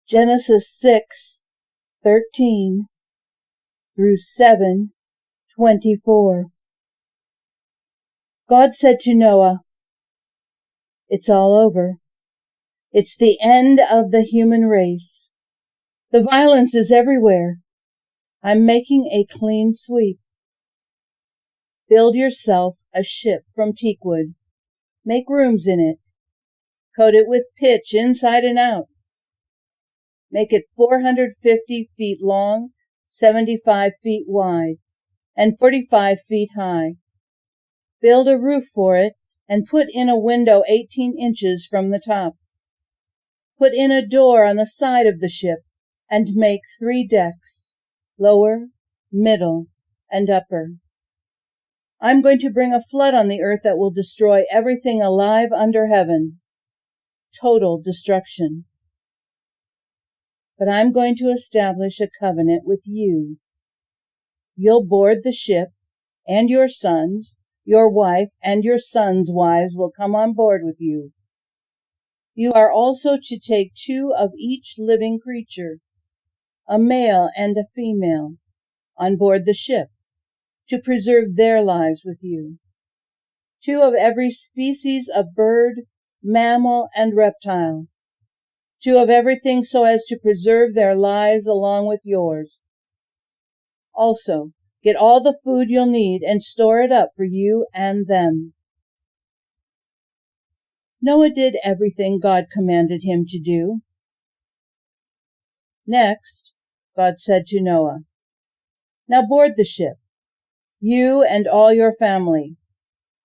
Genesis 6:13 through 7:24. God said to Noah, "It's all over. It's the end of the human race. The violence is everywhere. I'm making a clean sweep. Build yourself a ship from teakwood. Make rooms in it. Coat it with pitch inside and out. Make it 450 feet long, 75 feet wide, and 45 feet high. Build a roof for it and put in a window 18 inches from the top. Put in a door on the side of the ship and make 3 decks, lower, middle, and upper. I'm going to bring a flood on the earth that will destroy everything alive under heaven. Total destruction. But I'm going to establish a covenant with you. You'll board the ship, and your sons, your wife, and your sons' wives will come on board with you. You are also to take 2 of each living creature, a male and a female, on board the ship, to preserve their lives with you. 2 of every species of bird, mammal, and reptile. 2 of everything so as to preserve their lives along with yours. Also, get all the food you'll need and store it up for you and them." Noah did everything God commanded him to do. Next, God said to Noah, "Now board the ship, you and all your family.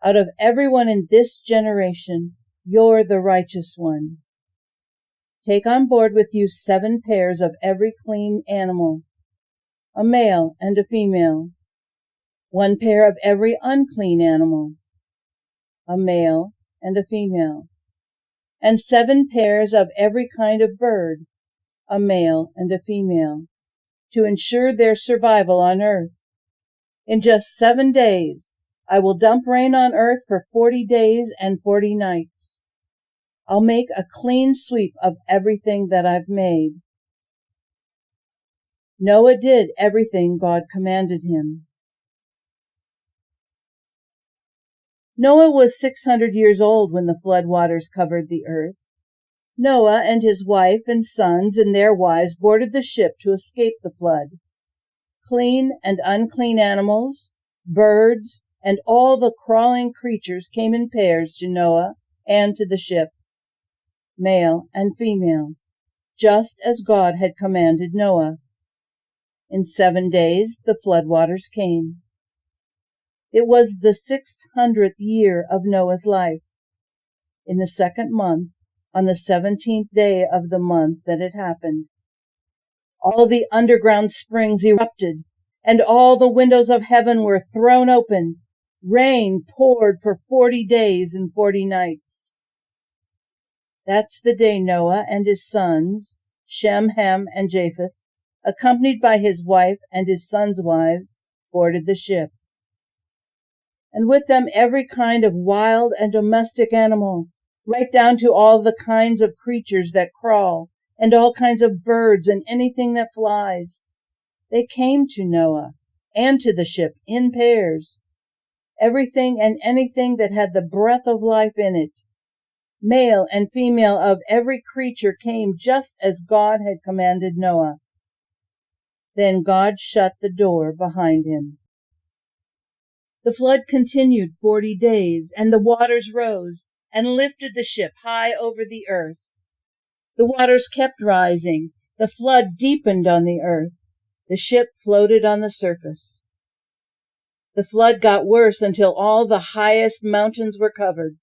Out of everyone in this generation, you're the righteous one. Take on board with you 7 pairs of every clean animal, a male and a female, 1 pair of every unclean animal, a male and a female, and 7 pairs of every kind of bird, a male and a female, to ensure their survival on earth. In just 7 days, I will dump rain on earth for 40 days and 40 nights. I'll make a clean sweep of everything that I've made." Noah did everything God commanded him. Noah was 600 years old when the flood waters covered the earth. Noah and his wife and sons and their wives boarded the ship to escape the flood. Clean and unclean animals, birds, and all the crawling creatures came in pairs to Noah and to the ship, male and female, just as God had commanded Noah. In 7 days the floodwaters came. It was the 600th year of Noah's life. In the 2nd month, on the 17th day of the month that it happened, all the underground springs erupted, and all the windows of heaven were thrown open. Rain poured for 40 days and 40 nights. That's the day Noah and his sons, Shem, Ham, and Japheth, accompanied by his wife and his sons' wives, boarded the ship. And with them every kind of wild and domestic animal, right down to all the kinds of creatures that crawl, and all kinds of birds and anything that flies. They came to Noah and to the ship in pairs. Everything and anything that had the breath of life in it. Male and female of every creature came just as God had commanded Noah. Then God shut the door behind him. The flood continued 40 days, and the waters rose and lifted the ship high over the earth. The waters kept rising. The flood deepened on the earth. The ship floated on the surface. The flood got worse until all the highest mountains were covered.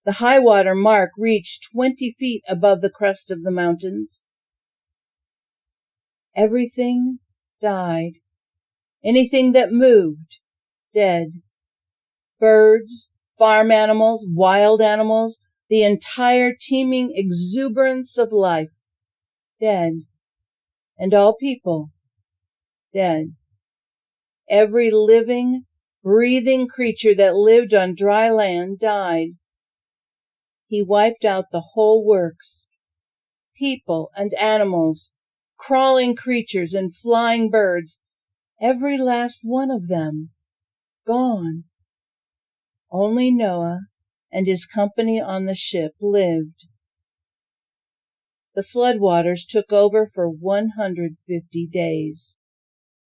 The high water mark reached 20 feet above the crest of the mountains. Everything died. Anything that moved, dead. Birds, farm animals, wild animals, the entire teeming exuberance of life, dead. And all people, dead. Every living, breathing creature that lived on dry land died. He wiped out the whole works. people and animals, crawling creatures and flying birds, every last one of them, gone. Only Noah and his company on the ship lived. The floodwaters took over for 150 days.